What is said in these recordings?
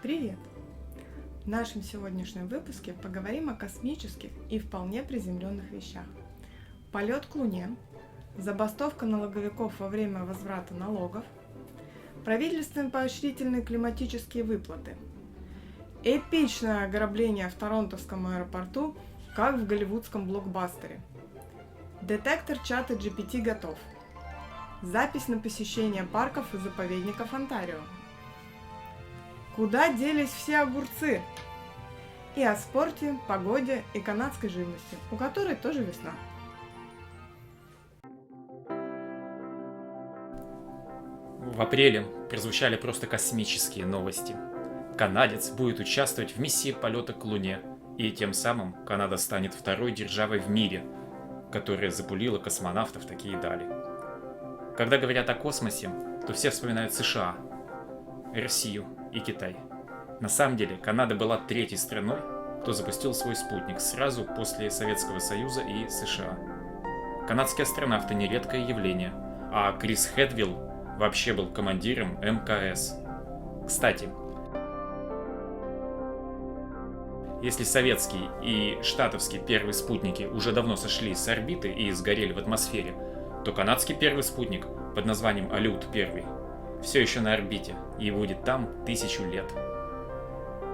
Привет! В нашем сегодняшнем выпуске поговорим о космических и вполне приземленных вещах. Полет к Луне, забастовка налоговиков во время возврата налогов, правительственные поощрительные климатические выплаты, эпичное ограбление в Торонтовском аэропорту, как в голливудском блокбастере, детектор чата GPT готов, запись на посещение парков и заповедников Онтарио. Куда делись все огурцы? И о спорте, погоде и канадской живности, у которой тоже весна. В апреле прозвучали просто космические новости. Канадец будет участвовать в миссии полета к Луне, и тем самым Канада станет второй державой в мире, которая запулила космонавтов в такие дали. Когда говорят о космосе, то все вспоминают США, Россию и Китай. На самом деле, Канада была третьей страной, кто запустил свой спутник сразу после Советского Союза и США. Канадские астронавты – не редкое явление, а Крис Хедвилл вообще был командиром МКС. Кстати, если советский и штатовский первые спутники уже давно сошли с орбиты и сгорели в атмосфере, то канадский первый спутник под названием Алют-1 все еще на орбите и будет там 1000 лет.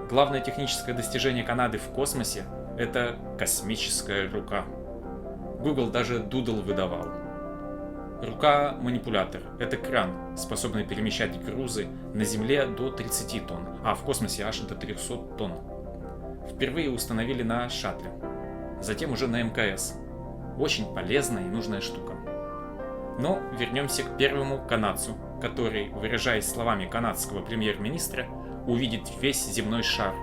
Главное техническое достижение Канады в космосе – это космическая рука. Google даже Doodle выдавал. Рука-манипулятор – это кран, способный перемещать грузы на Земле до 30 тонн, а в космосе аж до 300 тонн. Впервые установили на шаттле, затем уже на МКС. Очень полезная и нужная штука. Но вернемся к первому канадцу, который, выражаясь словами канадского премьер-министра, увидит весь земной шар.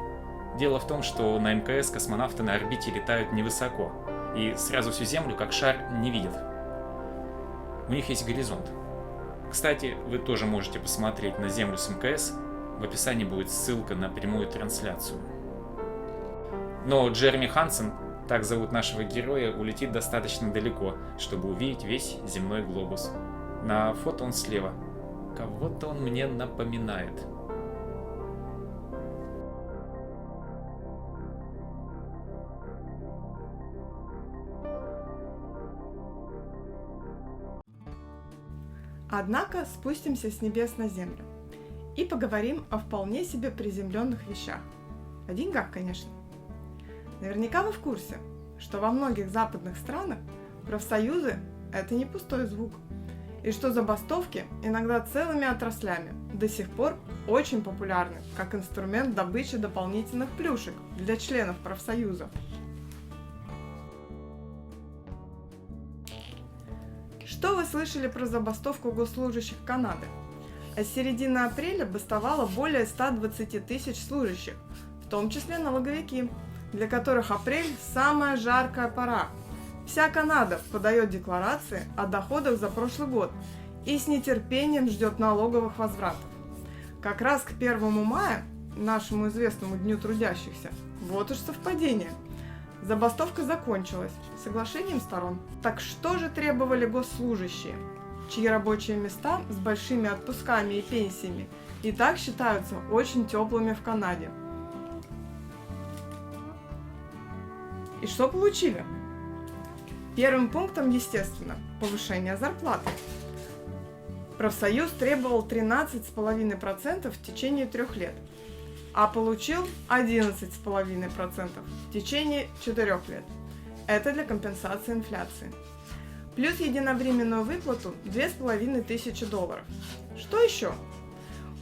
Дело в том, что на МКС космонавты на орбите летают невысоко и сразу всю Землю как шар не видят. У них есть горизонт. Кстати, вы тоже можете посмотреть на Землю с МКС, в описании будет ссылка на прямую трансляцию. Но Джереми Хансен, так зовут нашего героя, улетит достаточно далеко, чтобы увидеть весь земной глобус. На фото он слева. Кого-то он мне напоминает. Однако спустимся с небес на землю и поговорим о вполне себе приземленных вещах. О деньгах, конечно. Наверняка вы в курсе, что во многих западных странах профсоюзы – это не пустой звук, и что забастовки, иногда целыми отраслями, до сих пор очень популярны как инструмент добычи дополнительных плюшек для членов профсоюзов. Что вы слышали про забастовку госслужащих Канады? А с середины апреля бастовало более 120 тысяч служащих, в том числе налоговики, для которых апрель – самая жаркая пора. Вся Канада подает декларации о доходах за прошлый год и с нетерпением ждет налоговых возвратов. Как раз к 1 мая, нашему известному Дню трудящихся, вот уж совпадение. Забастовка закончилась соглашением сторон. Так что же требовали госслужащие, чьи рабочие места с большими отпусками и пенсиями и так считаются очень теплыми в Канаде? И что получили? Первым пунктом, естественно, повышение зарплаты. Профсоюз требовал 13,5% в течение 3 лет, а получил 11,5% в течение 4 лет. Это для компенсации инфляции. Плюс единовременную выплату $2500. Что еще?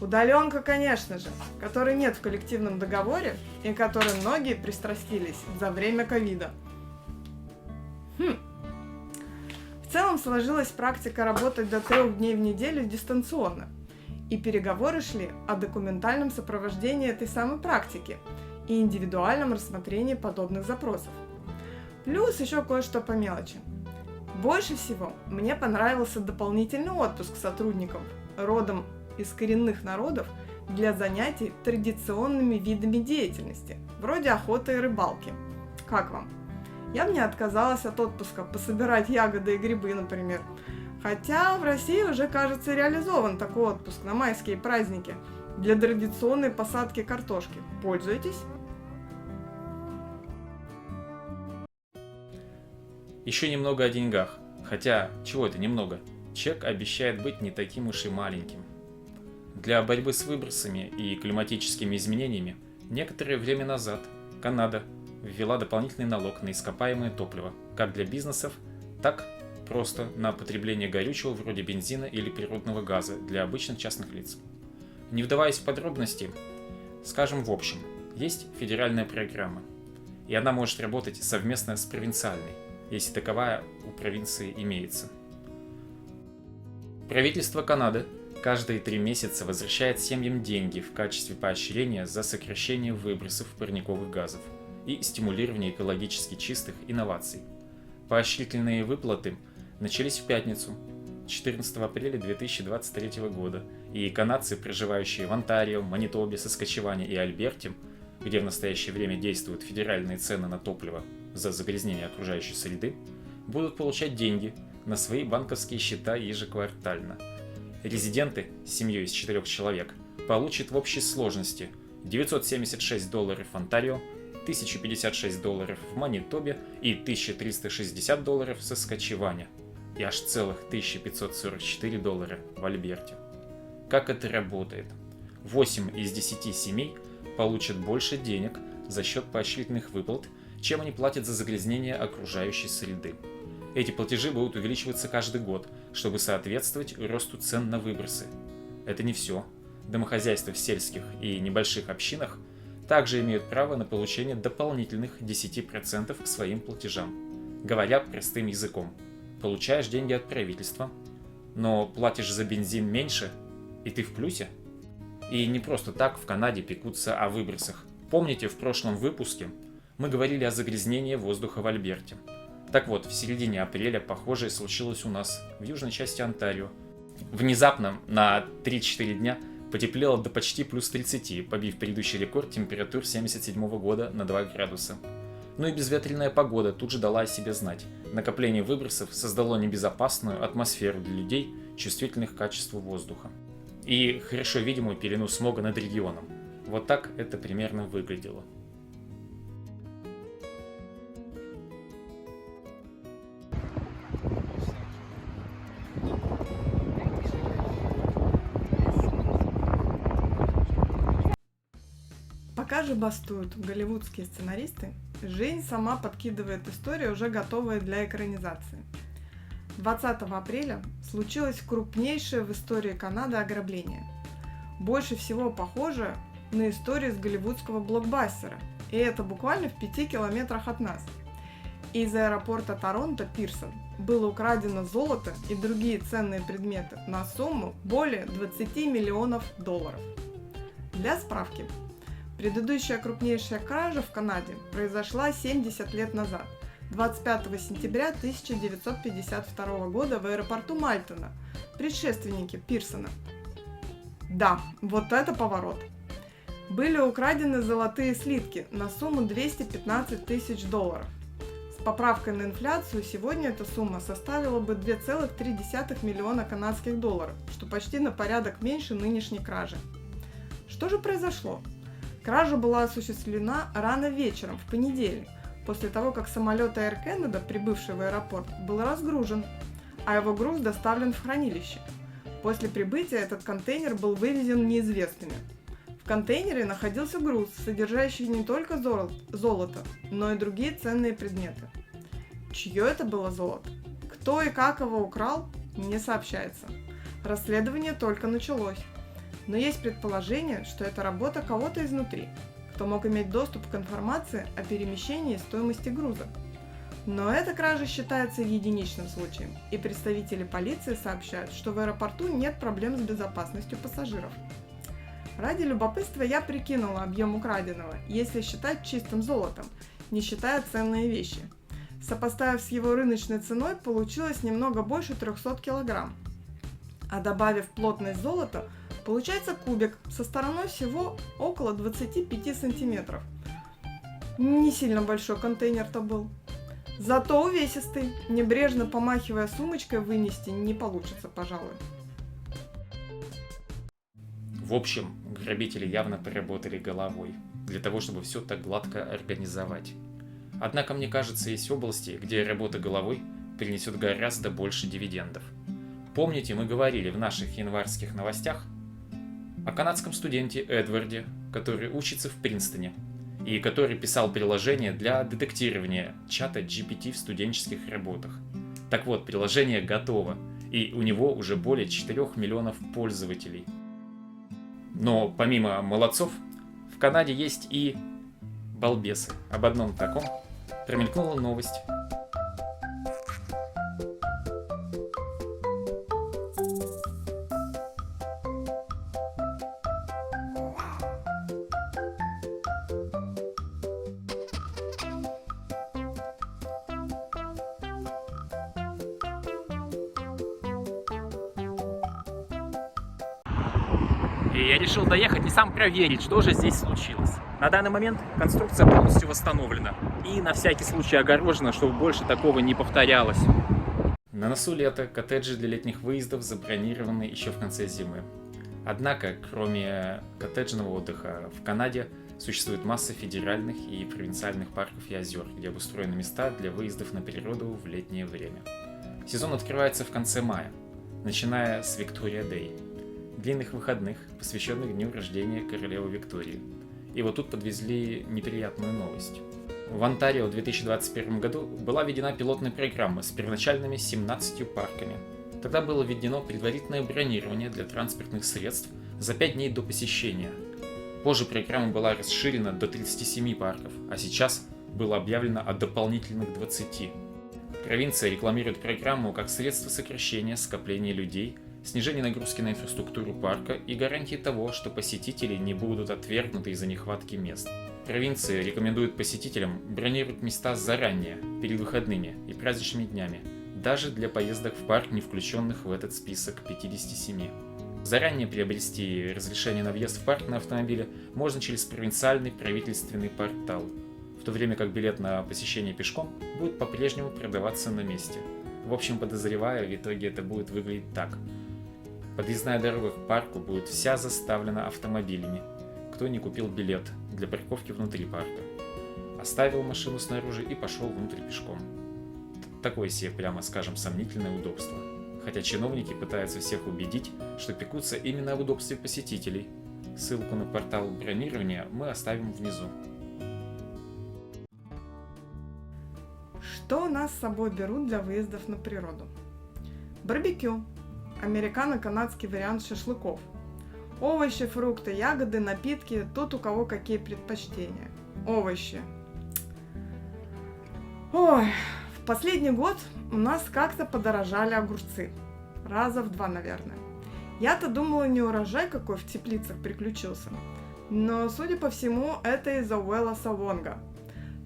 Удаленка, конечно же, которой нет в коллективном договоре и которой многие пристрастились за время ковида. В целом сложилась практика работать до 3 дней в неделю дистанционно, и переговоры шли о документальном сопровождении этой самой практики и индивидуальном рассмотрении подобных запросов. Плюс еще кое-что по мелочи. Больше всего мне понравился дополнительный отпуск сотрудников родом из коренных народов для занятий традиционными видами деятельности, вроде охоты и рыбалки. Как вам? Я бы не отказалась от отпуска пособирать ягоды и грибы, например. Хотя в России уже, кажется, реализован такой отпуск на майские праздники, для традиционной посадки картошки. Пользуетесь? Еще немного о деньгах. Хотя, чего это немного? Чек обещает быть не таким уж и маленьким. Для борьбы с выбросами и климатическими изменениями некоторое время назад Канада ввела дополнительный налог на ископаемое топливо, как для бизнесов, так просто на потребление горючего вроде бензина или природного газа для обычных частных лиц. Не вдаваясь в подробности, скажем в общем, есть федеральная программа, и она может работать совместно с провинциальной, если таковая у провинции имеется. Правительство Канады каждые 3 месяца возвращает семьям деньги в качестве поощрения за сокращение выбросов парниковых газов и стимулирование экологически чистых инноваций. Поощрительные выплаты начались в пятницу, 14 апреля 2023 года, и канадцы, проживающие в Онтарио, Манитобе, Саскачеване и Альберте, где в настоящее время действуют федеральные цены на топливо за загрязнение окружающей среды, будут получать деньги на свои банковские счета ежеквартально. Резиденты с семьей из 4 человек получат в общей сложности $976 в Онтарио, $1056 в Манитобе и $1360 в Саскачеване, и аж целых $1544 в Альберте. Как это работает? 8 из 10 семей получат больше денег за счет поощрительных выплат, чем они платят за загрязнение окружающей среды. Эти платежи будут увеличиваться каждый год, чтобы соответствовать росту цен на выбросы. Это не все. Домохозяйства в сельских и небольших общинах также имеют право на получение дополнительных 10% к своим платежам. Говоря простым языком, получаешь деньги от правительства, но платишь за бензин меньше, и ты в плюсе. И не просто так в Канаде пекутся о выбросах. Помните, в прошлом выпуске мы говорили о загрязнении воздуха в Альберте. Так вот, в середине апреля похожее случилось у нас, в южной части Онтарио. Внезапно на 3-4 дня потеплело до почти плюс 30, побив предыдущий рекорд температур 1977 года на 2 градуса. Ну и безветренная погода тут же дала о себе знать. Накопление выбросов создало небезопасную атмосферу для людей, чувствительных к качеству воздуха. И хорошо видимую пелену смога над регионом. Вот так это примерно выглядело. Пока же бастуют голливудские сценаристы, жизнь сама подкидывает истории, уже готовые для экранизации. 20 апреля случилось крупнейшее в истории Канады ограбление. Больше всего похоже на историю из голливудского блокбастера, и это буквально в 5 километрах от нас. Из аэропорта Торонто Пирсон было украдено золото и другие ценные предметы на сумму более $20 миллионов. Для справки, предыдущая крупнейшая кража в Канаде произошла 70 лет назад, 25 сентября 1952 года в аэропорту Мальтона, предшественнике Пирсона. Да, вот это поворот. Были украдены золотые слитки на сумму $215 тысяч. С поправкой на инфляцию сегодня эта сумма составила бы 2,3 миллиона канадских долларов, что почти на порядок меньше нынешней кражи. Что же произошло? Кража была осуществлена рано вечером, в понедельник, после того, как самолет Air Canada, прибывший в аэропорт, был разгружен, а его груз доставлен в хранилище. После прибытия этот контейнер был вывезен неизвестными. В контейнере находился груз, содержащий не только золото, но и другие ценные предметы. Чье это было золото? Кто и как его украл, не сообщается. Расследование только началось. Но есть предположение, что это работа кого-то изнутри, кто мог иметь доступ к информации о перемещении и стоимости груза. Но эта кража считается единичным случаем, и представители полиции сообщают, что в аэропорту нет проблем с безопасностью пассажиров. Ради любопытства я прикинула объем украденного, если считать чистым золотом, не считая ценные вещи. Сопоставив с его рыночной ценой, получилось немного больше 300 килограмм. А добавив плотность золота, получается кубик со стороной всего около 25 сантиметров. Не сильно большой контейнер-то был. Зато увесистый, небрежно помахивая сумочкой, вынести не получится, пожалуй. В общем, грабители явно поработали головой для того, чтобы все так гладко организовать. Однако, мне кажется, есть области, где работа головой принесет гораздо больше дивидендов. Помните, мы говорили в наших январских новостях о канадском студенте Эдварде, который учится в Принстоне и который писал приложение для детектирования чата GPT в студенческих работах. Так вот, приложение готово, и у него уже более 4 миллионов пользователей. Но помимо молодцов, в Канаде есть и балбесы. Об одном таком промелькнула новость. И я решил доехать и сам проверить, что же здесь случилось. На данный момент конструкция полностью восстановлена и на всякий случай огорожена, чтобы больше такого не повторялось. На носу лето, коттеджи для летних выездов забронированы еще в конце зимы. Однако, кроме коттеджного отдыха, в Канаде существует масса федеральных и провинциальных парков и озер, где обустроены места для выездов на природу в летнее время. Сезон открывается в конце мая, начиная с Виктория Дэй, длинных выходных, посвященных дню рождения королевы Виктории. И вот тут подвезли неприятную новость. В Онтарио в 2021 году была введена пилотная программа с первоначальными 17 парками. Тогда было введено предварительное бронирование для транспортных средств за 5 дней до посещения. Позже программа была расширена до 37 парков, а сейчас было объявлено о дополнительных 20. Провинция рекламирует программу как средство сокращения скопления людей, снижение нагрузки на инфраструктуру парка и гарантии того, что посетители не будут отвергнуты из-за нехватки мест. Провинция рекомендует посетителям бронировать места заранее, перед выходными и праздничными днями, даже для поездок в парк, не включенных в этот список 57. Заранее приобрести разрешение на въезд в парк на автомобиле можно через провинциальный правительственный портал, в то время как билет на посещение пешком будет по-прежнему продаваться на месте. В общем, подозреваю, в итоге это будет выглядеть так. Подъездная дорога к парку будет вся заставлена автомобилями. Кто не купил билет для парковки внутри парка, оставил машину снаружи и пошел внутрь пешком. Такое себе, прямо скажем, сомнительное удобство. Хотя чиновники пытаются всех убедить, что пекутся именно об удобстве посетителей. Ссылку на портал бронирования мы оставим внизу. Что у нас с собой берут для выездов на природу? Барбекю. Американо-канадский вариант шашлыков. Овощи, фрукты, ягоды, напитки. Тут у кого какие предпочтения. Овощи. Ой, в последний год у нас как-то подорожали огурцы. Раза в 2, наверное. Я-то думала, не урожай какой в теплицах приключился. Но, судя по всему, это из-за Уэлласа Вонга,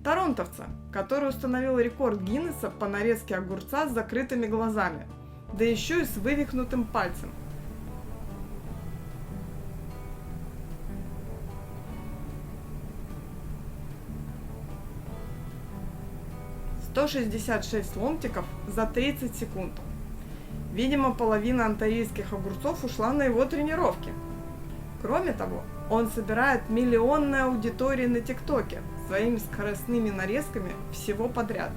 торонтовца, который установил рекорд Гиннесса по нарезке огурца с закрытыми глазами, да еще и с вывихнутым пальцем. «166 ломтиков за 30 секунд. Видимо, половина онтарийских огурцов ушла на его тренировки. Кроме того, он собирает миллионные аудитории на ТикТоке своими скоростными нарезками всего подряд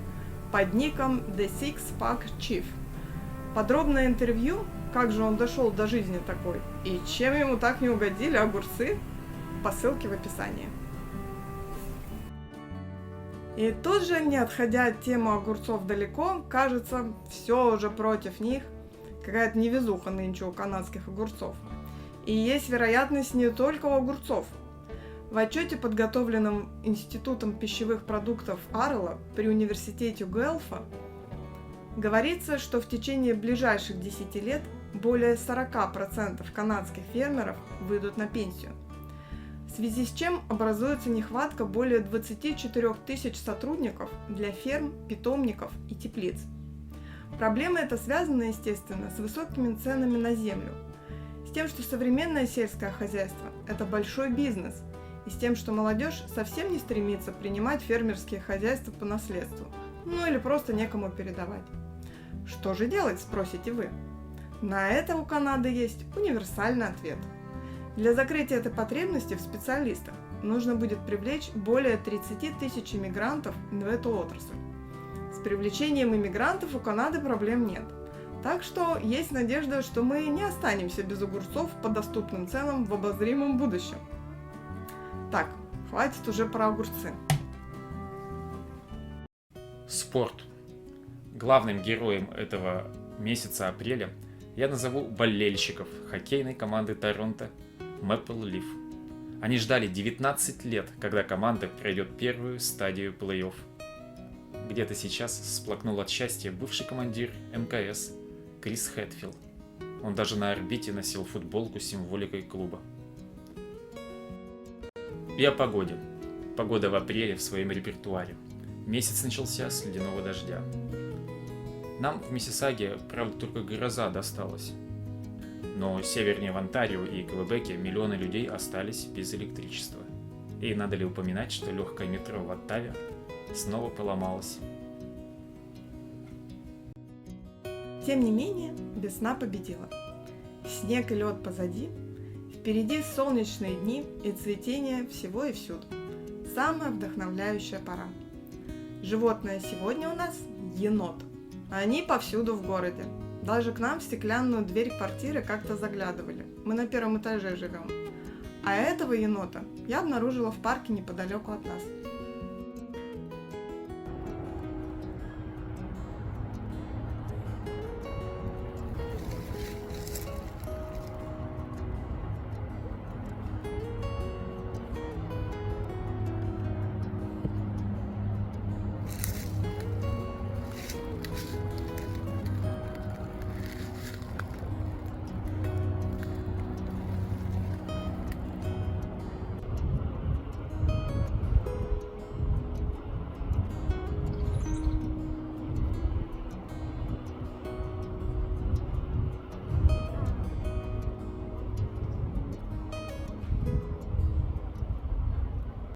под ником The Six Pack Chief. Подробное интервью, как же он дошел до жизни такой и чем ему так не угодили огурцы, по ссылке в описании. И тут же, не отходя от темы огурцов далеко, кажется, все уже против них, какая-то невезуха нынче у канадских огурцов. И есть вероятность не только у огурцов. В отчете, подготовленном Институтом пищевых продуктов Арла при университете Гуэльфа, говорится, что в течение ближайших 10 лет более 40% канадских фермеров выйдут на пенсию, в связи с чем образуется нехватка более 24 тысяч сотрудников для ферм, питомников и теплиц. Проблема эта связана, естественно, с высокими ценами на землю, с тем, что современное сельское хозяйство – это большой бизнес, и с тем, что молодежь совсем не стремится принимать фермерские хозяйства по наследству, ну или просто некому передавать. Что же делать, спросите вы? На это у Канады есть универсальный ответ. Для закрытия этой потребности в специалистах нужно будет привлечь более 30 тысяч иммигрантов в эту отрасль. С привлечением иммигрантов у Канады проблем нет. Так что есть надежда, что мы не останемся без огурцов по доступным ценам в обозримом будущем. Так, хватит уже про огурцы. Спорт. Главным героем этого месяца апреля я назову болельщиков хоккейной команды Торонто Maple Leaf. Они ждали 19 лет, когда команда пройдет первую стадию плей-офф. Где-то сейчас всплакнул от счастья бывший командир МКС Крис Хэтфилд. Он даже на орбите носил футболку с символикой клуба. И о погоде. Погода в апреле в своем репертуаре. Месяц начался с ледяного дождя. Нам в Миссисаге, правда, только гроза досталась. Но севернее в Онтарио и Квебеке миллионы людей остались без электричества. И надо ли упоминать, что легкое метро в Оттаве снова поломалось. Тем не менее, весна победила. Снег и лед позади, впереди солнечные дни и цветение всего и всюду. Самая вдохновляющая пора. Животное сегодня у нас енот. Они повсюду в городе. Даже к нам в стеклянную дверь квартиры как-то заглядывали. Мы на первом этаже живем. А этого енота я обнаружила в парке неподалеку от нас.